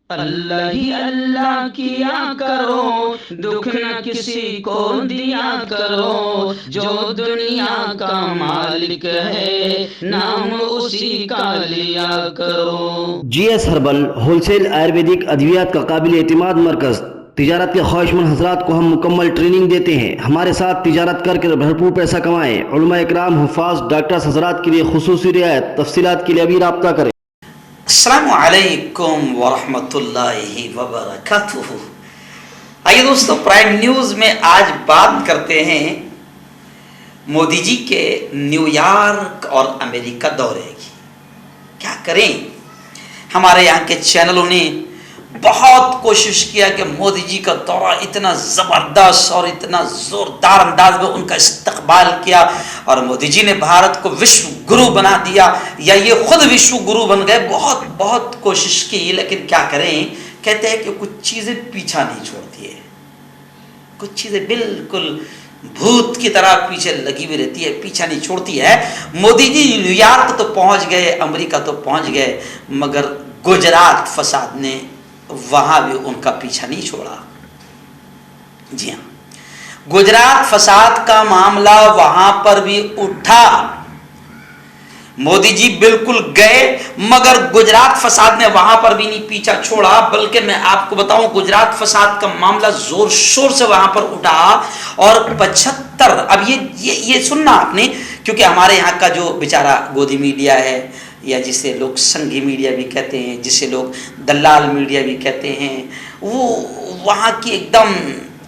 अल्लाह ही अल्लाह किया करो, दुख न किसी को दिया करो, जो दुनिया का मालिक है नाम उसी का लिया करो। GS हर्बल होलसेल आयुर्वेदिक अद्वियात का काबिल एतमाद मरकज़। तिजारत के ख्वाहिशमंद हजरात को हम मुकम्मल ट्रेनिंग देते हैं। हमारे साथ तिजारत करके भरपूर पैसा कमाएँ। उलमा इकराम, हुफ़ाज़, डॉक्टर्स हजरात के लिए खुसूसी रियायत। तफसीलात के लिए अभी रब्ता करें। अस्सलामु अलैकुम वरहमतुल्लाहि वबरकातुहू। आइए दोस्तों, प्राइम न्यूज़ में आज बात करते हैं मोदी जी के न्यूयॉर्क और अमेरिका दौरे की। क्या करें, हमारे यहाँ के चैनलों ने बहुत कोशिश किया कि मोदी जी का दौरा इतना ज़बरदस्त और इतना ज़ोरदार अंदाज में उनका इस्तकबाल किया और मोदी जी ने भारत को विश्व गुरु बना दिया या ये खुद विश्व गुरु बन गए। बहुत बहुत कोशिश की, लेकिन क्या करें, कहते हैं कि कुछ चीज़ें पीछा नहीं छोड़ती है, कुछ चीज़ें बिल्कुल भूत की तरह पीछे लगी हुई रहती है, पीछा नहीं छोड़ती है। मोदी जी न्यूयॉर्क तो पहुंच गए, अमेरिका तो पहुंच गए, मगर गुजरात फसाद ने वहां भी उनका पीछा नहीं छोड़ा। जी हाँ, गुजरात फसाद का मामला वहां पर भी उठा। मोदी जी बिल्कुल गए, मगर गुजरात फसाद ने वहां पर भी नहीं पीछा छोड़ा। बल्कि मैं आपको बताऊं, गुजरात फसाद का मामला जोर शोर से वहां पर उठा और 75, अब ये सुनना आपने, क्योंकि हमारे यहाँ का जो बेचारा गोदी मीडिया है, या जिसे लोग संघी मीडिया भी कहते हैं, जिसे लोग दलाल मीडिया भी कहते हैं, वो वहाँ की एकदम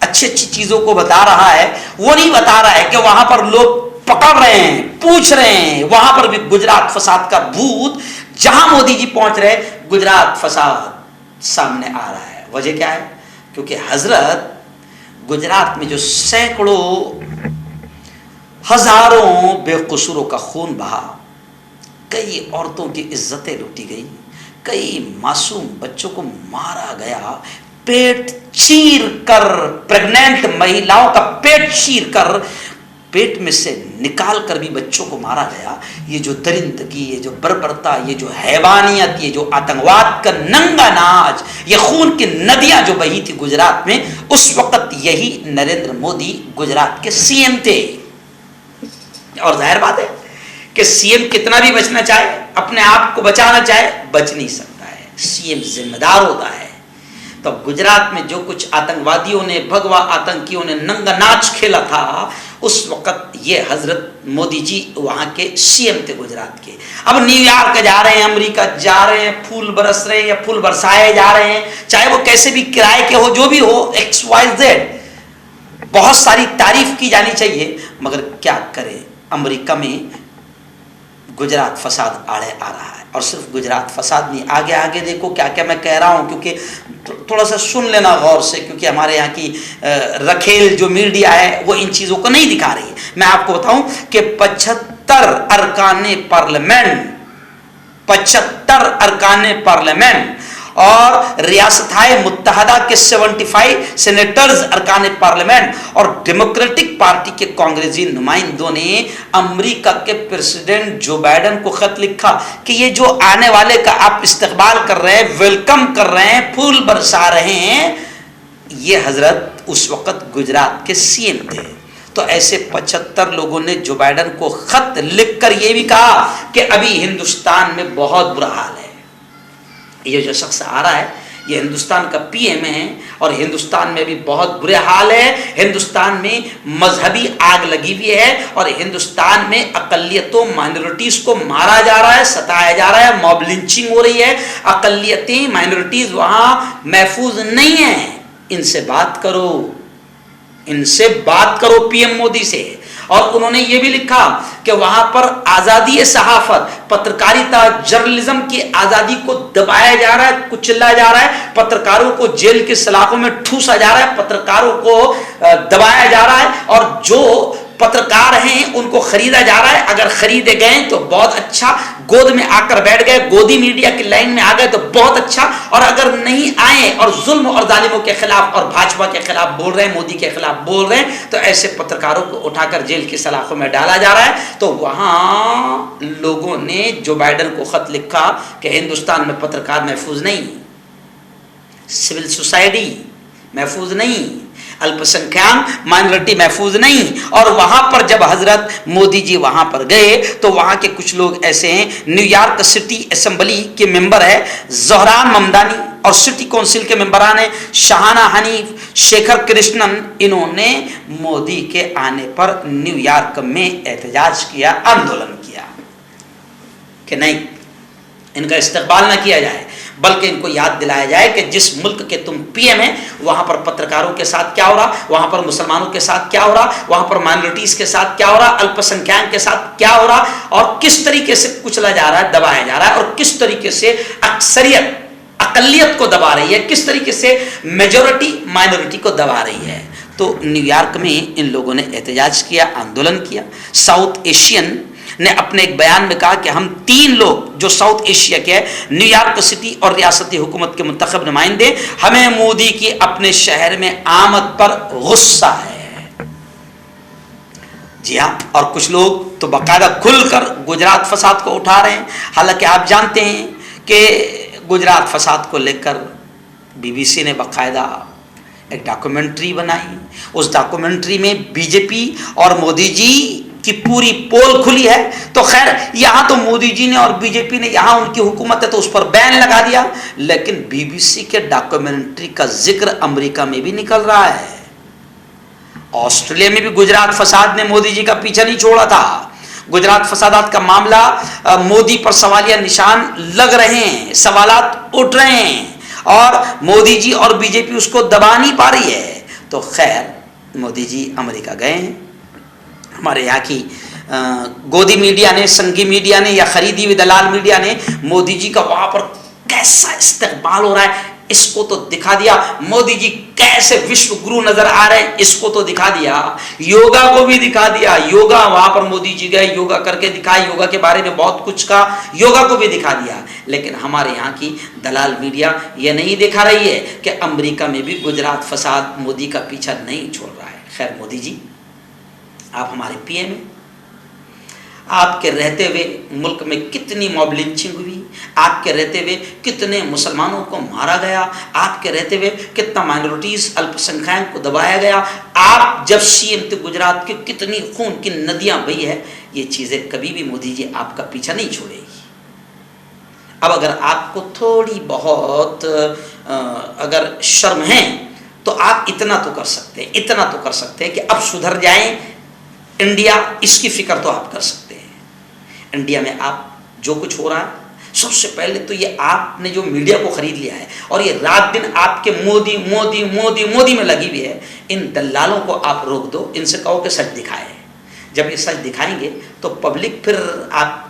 अच्छी अच्छी चीज़ों को बता रहा है। वो नहीं बता रहा है कि वहाँ पर लोग पकड़ रहे हैं, पूछ रहे हैं। वहाँ पर भी गुजरात फसाद का भूत, जहाँ मोदी जी पहुँच रहे, गुजरात फसाद सामने आ रहा है। वजह क्या है? क्योंकि हजरत गुजरात में जो सैकड़ों हजारों बेकसूरों का खून बहा, कई औरतों की इज्जतें लूटी गई, कई मासूम बच्चों को मारा गया, पेट चीर कर, प्रेग्नेंट महिलाओं का पेट चीर कर, पेट में से निकाल कर भी बच्चों को मारा गया। ये जो दरिंदगी, ये जो बर्बरता, ये जो हैवानियत, ये जो आतंकवाद का नंगा नाच, ये खून की नदियां जो बही थी गुजरात में, उस वक्त यही नरेंद्र मोदी गुजरात के सीएम थे। और जाहिर बात है कि सीएम कितना भी बचना चाहे, अपने आप को बचाना चाहे, बच नहीं सकता है। सीएम जिम्मेदार होता है। तो गुजरात में जो कुछ आतंकवादियों ने, भगवा आतंकियों ने नंगा नाच खेला था, उस वक्त ये हजरत मोदी जी वहां के सीएम थे गुजरात के। अब न्यूयॉर्क जा रहे हैं, अमेरिका जा रहे हैं, फूल बरस रहे हैं या फूल बरसाए जा रहे हैं, चाहे वो कैसे भी किराए के हो, जो भी हो, XYZ, बहुत सारी तारीफ की जानी चाहिए। मगर क्या करें, अमेरिका में गुजरात फसाद आड़े आ रहा है। और सिर्फ गुजरात फसाद नहीं, आगे आगे देखो क्या क्या मैं कह रहा हूँ, क्योंकि थोड़ा सा सुन लेना गौर से, क्योंकि हमारे यहाँ की रखेल जो मीडिया है वो इन चीज़ों को नहीं दिखा रही है। मैं आपको बताऊं कि 75 अरकान पार्लियामेंट और रियासताए मुत्तहदा के 75 सेनेटर्स अरकान पार्लियामेंट और डेमोक्रेटिक पार्टी के कांग्रेसी नुमाइंदों ने अमेरिका के प्रेसिडेंट जो बाइडेन को खत लिखा कि ये जो आने वाले का आप इस्तकबाल कर रहे हैं, वेलकम कर रहे हैं, फूल बरसा रहे हैं, ये हजरत उस वक्त गुजरात के सीएम थे। तो ऐसे 75 लोगों ने जो बाइडेन को खत लिखकर ये भी कहा कि अभी हिंदुस्तान में बहुत बुरा हाल है। ये जो शख्स आ रहा है, ये हिंदुस्तान का पीएम है और हिंदुस्तान में भी बहुत बुरे हाल है। हिंदुस्तान में मजहबी आग लगी हुई है और हिंदुस्तान में अकलियतों, माइनॉरिटीज को मारा जा रहा है, सताया जा रहा है, मॉब लिंचिंग हो रही है। अकलियतें, माइनॉरिटीज वहां महफूज नहीं है। इनसे बात करो, इनसे बात करो पीएम मोदी से। और उन्होंने ये भी लिखा कि वहां पर आजादी सहाफत, पत्रकारिता, जर्नलिज्म की आजादी को दबाया जा रहा है, कुचला जा रहा है, पत्रकारों को जेल के सलाखों में ठूसा जा रहा है, पत्रकारों को दबाया जा रहा है, और जो पत्रकार हैं उनको खरीदा जा रहा है। अगर खरीदे गए तो बहुत अच्छा, गोद में आकर बैठ गए, गोदी मीडिया की लाइन में आ गए तो बहुत अच्छा, और अगर नहीं आए और जुल्म और जालिमों के खिलाफ और भाजपा के खिलाफ बोल रहे हैं, मोदी के खिलाफ बोल रहे हैं, तो ऐसे पत्रकारों को उठाकर जेल की सलाखों में डाला जा रहा है। तो वहां लोगों ने जो बाइडेन को खत लिखा कि हिंदुस्तान में पत्रकार महफूज नहीं, सिविल सोसाइटी महफूज नहीं, अल्पसंख्यक माइनॉरिटी महफूज नहीं। और वहां पर जब हजरत मोदी जी वहां पर गए तो वहां के कुछ लोग ऐसे हैं, न्यूयॉर्क सिटी असेंबली के मेंबर है ज़ोहरान ममदानी और सिटी काउंसिल के मेंबरान है शाहाना हनीफ, शेखर कृष्णन, इन्होंने मोदी के आने पर न्यूयॉर्क में एहतजाज किया, आंदोलन किया कि नहीं, इनका इस्तकबाल ना किया जाए, बल्कि इनको याद दिलाया जाए कि जिस मुल्क के तुम पीएम हैं वहां पर पत्रकारों के साथ क्या हो रहा, वहां पर मुसलमानों के साथ क्या हो रहा, वहां पर माइनॉरिटीज के साथ क्या हो रहा, अल्पसंख्यक के साथ क्या हो रहा, और किस तरीके से कुचला जा रहा है, दबाया जा रहा है, और किस तरीके से अक्सरियत अकलियत को दबा रही है, किस तरीके से मेजॉरिटी माइनॉरिटी को दबा रही है। तो न्यूयॉर्क में इन लोगों ने एहतजाज किया, आंदोलन किया। साउथ एशियन ने अपने एक बयान में कहा कि हम 3 लोग जो साउथ एशिया के न्यूयॉर्क सिटी और रियासती हुकूमत के मुंतखब नुमाइंदे, हमें मोदी की अपने शहर में आमद पर गुस्सा है। जी हाँ, और कुछ लोग तो बाकायदा खुलकर गुजरात फसाद को उठा रहे हैं। हालांकि आप जानते हैं कि गुजरात फसाद को लेकर बीबीसी ने बाकायदा एक डॉक्यूमेंट्री बनाई। उस डॉक्यूमेंट्री में बीजेपी और मोदी जी की पूरी पोल खुली है। तो खैर यहां तो मोदी जी ने और बीजेपी ने, यहां उनकी हुकूमत है तो उस पर बैन लगा दिया, लेकिन बीबीसी के डॉक्यूमेंट्री का जिक्र अमेरिका में भी निकल रहा है। ऑस्ट्रेलिया में भी गुजरात फसाद ने मोदी जी का पीछा नहीं छोड़ा था। गुजरात फसादात का मामला मोदी पर सवालिया निशान लग रहे हैं, सवालात उठ रहे हैं, और मोदी जी और बीजेपी उसको दबा नहीं पा रही है। तो खैर मोदी जी अमेरिका गए हैं। हमारे यहाँ की गोदी मीडिया ने, संघी मीडिया ने या खरीदी हुई दलाल मीडिया ने मोदी जी का वहां पर कैसा इस्तकबाल हो रहा है इसको तो दिखा दिया। मोदी जी कैसे विश्व गुरु नजर आ रहे हैं इसको तो दिखा दिया। योगा को भी दिखा दिया, योगा वहां पर मोदी जी गए, योगा करके दिखाए, योगा के बारे में बहुत कुछ कहा, योगा को भी दिखा दिया। लेकिन हमारे यहाँ की दलाल मीडिया ये नहीं दिखा रही है कि अमेरिका में भी गुजरात फसाद मोदी का पीछा नहीं छोड़ रहा है। खैर मोदी जी आप हमारे पीएम हैं, आपके रहते हुए मुल्क में कितनी मॉब लिंचिंग हुई, आपके रहते हुए कितने मुसलमानों को मारा गया, आपके रहते हुए कितना माइनॉरिटीज अल्पसंख्यक को दबाया गया, आप जब सीएम थे गुजरात की कितनी खून की नदियां बही है, ये चीजें कभी भी मोदी जी आपका पीछा नहीं छोड़ेगी। अब अगर आपको थोड़ी बहुत अगर शर्म है तो आप इतना तो कर सकते हैं, इतना तो कर सकते हैं कि अब सुधर जाएं इंडिया, इसकी फिक्र तो आप कर सकते हैं। इंडिया में आप जो कुछ हो रहा है, सबसे पहले तो ये आपने जो मीडिया को खरीद लिया है और ये रात दिन आपके मोदी मोदी मोदी मोदी में लगी हुई है, इन दलालों को आप रोक दो, इनसे कहो कि सच दिखाए। जब ये सच दिखाएंगे तो पब्लिक फिर आपको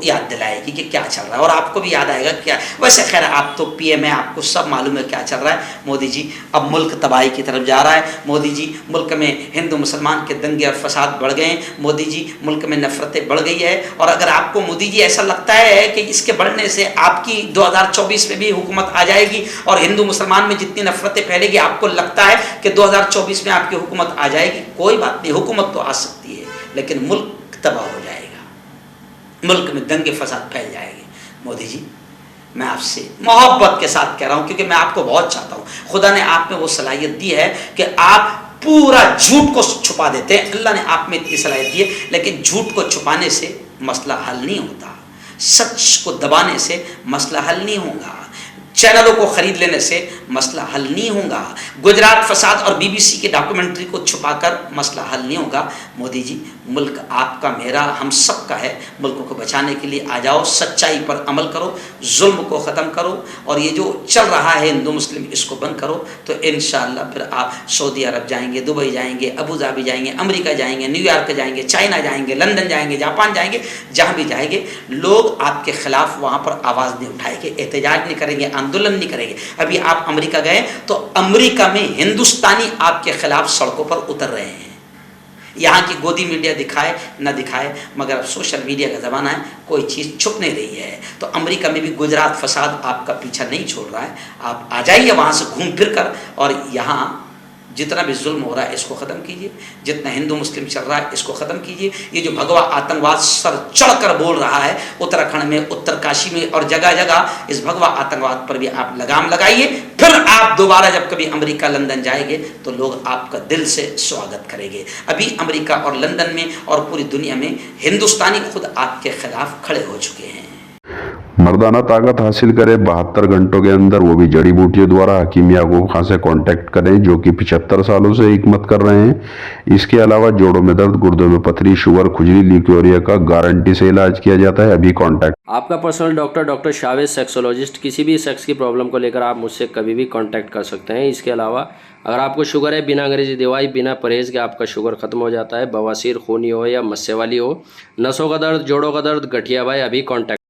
याद दिलाएगी कि क्या चल रहा है, और आपको भी याद आएगा क्या। वैसे खैर आप तो पीएम है, आपको सब मालूम है क्या चल रहा है। मोदी जी अब मुल्क तबाही की तरफ जा रहा है। मोदी जी मुल्क में हिंदू मुसलमान के दंगे और फसाद बढ़ गए हैं। मोदी जी मुल्क में नफरतें बढ़ गई है। और अगर आपको मोदी जी ऐसा लगता है कि इसके बढ़ने से आपकी 2024 में भी हुकूमत आ जाएगी और हिंदू मुसलमान में जितनी नफरतें फैलेगी, आपको लगता है कि 2024 में आपकी हुकूमत आ जाएगी, कोई बात नहीं, हुकूमत तो आ सकती है, लेकिन मुल्क तबाह हो जाएगा, मुल्क में दंगे फसाद फैल जाएंगे। मोदी जी मैं आपसे मोहब्बत के साथ कह रहा हूं, क्योंकि मैं आपको बहुत चाहता हूं। खुदा ने आप में वो सलाहियत दी है कि आप पूरा झूठ को छुपा देते हैं। अल्लाह ने आप में इतनी सलाहियत दी है, लेकिन झूठ को छुपाने से मसला हल नहीं होता, सच को दबाने से मसला हल नहीं होगा, चैनलों को खरीद लेने से मसला हल नहीं होगा, गुजरात फसाद और बीबीसी के डॉक्यूमेंट्री को छुपाकर मसला हल नहीं होगा। मोदी जी मुल्क आपका, मेरा, हम सब का है। मुल्क को बचाने के लिए आ जाओ, सच्चाई पर अमल करो, जुल्म को ख़त्म करो, और ये जो चल रहा है हिंदू मुस्लिम इसको बंद करो। तो इंशाअल्लाह फिर आप सऊदी अरब जाएंगे, दुबई जाएंगे, अबू धाबी जाएंगे, अमेरिका जाएंगे, न्यूयॉर्क जाएंगे, चाइना जाएंगे, लंदन जाएंगे, जापान जाएंगे, जहाँ भी जाएंगे लोग आपके खिलाफ वहाँ पर आवाज़ नहीं उठाएंगे, एहतजाज नहीं करेंगे, आंदोलन नहीं करेंगे। अभी आप अमेरिका गए तो अमेरिका में हिंदुस्तानी आपके खिलाफ सड़कों पर उतर रहे हैं। यहाँ की गोदी मीडिया दिखाए न दिखाए, मगर अब सोशल मीडिया का ज़माना है, कोई चीज़ छुप नहीं रही है। तो अमेरिका में भी गुजरात फसाद आपका पीछा नहीं छोड़ रहा है। आप आ जाइए वहाँ से घूम फिर कर, और यहाँ जितना भी जुल्म हो रहा है इसको ख़त्म कीजिए, जितना हिंदू मुस्लिम चल रहा है इसको ख़त्म कीजिए। ये जो भगवा आतंकवाद सर चढ़कर बोल रहा है उत्तराखंड में, उत्तरकाशी में और जगह जगह, इस भगवा आतंकवाद पर भी आप लगाम लगाइए। फिर आप दोबारा जब कभी अमेरिका लंदन जाएंगे तो लोग आपका दिल से स्वागत करेंगे। अभी अमेरिका और लंदन में और पूरी दुनिया में हिंदुस्तानी खुद आपके खिलाफ खड़े हो चुके हैं। मर्दाना ताकत हासिल करें 72 घंटों के अंदर, वो भी जड़ी बूटियों द्वारा। हकीम याकूब खान से कांटेक्ट करें जो कि 75 सालों से हिकमत कर रहे हैं। इसके अलावा जोड़ों में दर्द, गुर्दों में पथरी, शुगर, खुजली, ल्यूकोरिया का गारंटी से इलाज किया जाता है। अभी कांटेक्ट। आपका पर्सनल डॉक्टर शावेज सेक्सोलॉजिस्ट। किसी भी सेक्स की प्रॉब्लम को लेकर आप मुझसे कभी भी कांटेक्ट कर सकते हैं। इसके अलावा अगर आपको शुगर है, बिना अंग्रेजी दवाई, बिना परहेज के आपका शुगर खत्म हो जाता है। बवासीर, खूनी हो या मस्से वाली हो, नसों का दर्द, जोड़ों का दर्द, गठिया भाई, अभी कांटेक्ट